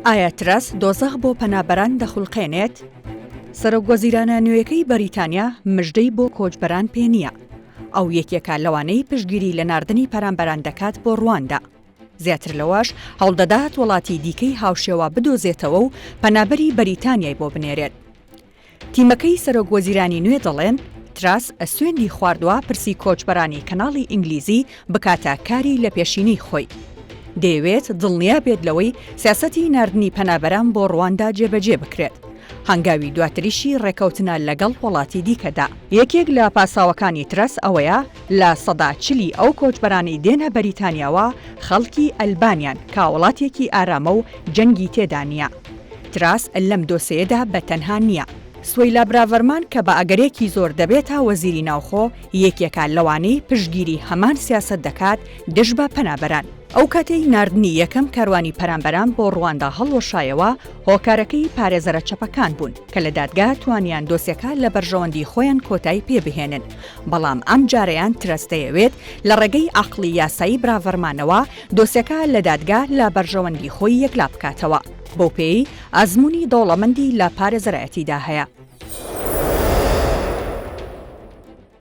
ئایا ترەس دۆزەخ بۆ پەنابەران دەخولقێنێت؟ سەرۆکوەزیرانە نوێیەکەی بەریتانیا مژدەی بۆ کۆچبەران پێ نییە. ئەو یەکێکە لەوانەی پشتگیری لە ناردنی پەرامبەران دەکات بۆ ڕواندا. زیاتر لەوەش هەوڵدەدات وڵاتی دیکەی هاوشێوە بدۆزێتەوە و پەنابەری بەریتانیای بۆ بنێرێت. تیمەکەی سەرۆکوەزیرانی نوێ دەڵێن تراس سوێندی خواردووە پرسی کۆچبەرانی کەناڵی ئینگلیزی بکاتە کاری لە پێشینی خۆی. دەیەوێت دڵنیا بێت لەوەی سیاسەتی ناردنی پەنابەران بۆ ڕواندا جێبەجێ بکرێت. هەنگاوی دواتریشی ڕێکەوتنە لەگەڵ وڵاتی دیکەدا. یەکێک لە پاساوەکانی ترەس ئەوەیە لە سەدا 40 ئەو کۆچبەرانی دێنە بەریتانیاوە خەڵکی ئەلبانیان کا وڵاتێکی ئارامە و جەنگی تێدا نییە. تراس لەم دۆسەیەدا بەتەنها نییە. سوەیلا براڤەرمان کە بە ئەگەرێکی زۆر دەبێتە وەزیری ناوخۆ یەکێکە لەوانەی پشتگیری هەمان سیاسەت دەکات دژ بە پەنابەران. ئەو کاتەی ناردنی یەکەم کاروانی پەرامبەران بۆ ڕواندا هەڵوەشایەوە هۆکارەکەی پارێزەرە چەپەکان بوون کە لە دادگا توانیان دۆسیەکە لە بەرژەوەندی خۆیان کۆتایی پێبهێنن. بەڵام ئەم جارەیان ترەس دەیەوێت لە ڕێگەی عەقڵی یاسایی براڤەرمانەوە دۆسیەکە لە دادگا لە بەرژەوەندی خۆی یەکلا بکاتەوە. بۆ پێی ئەزموونی دەوڵەمەندی لە پارێزەرایەتیدا هەیە.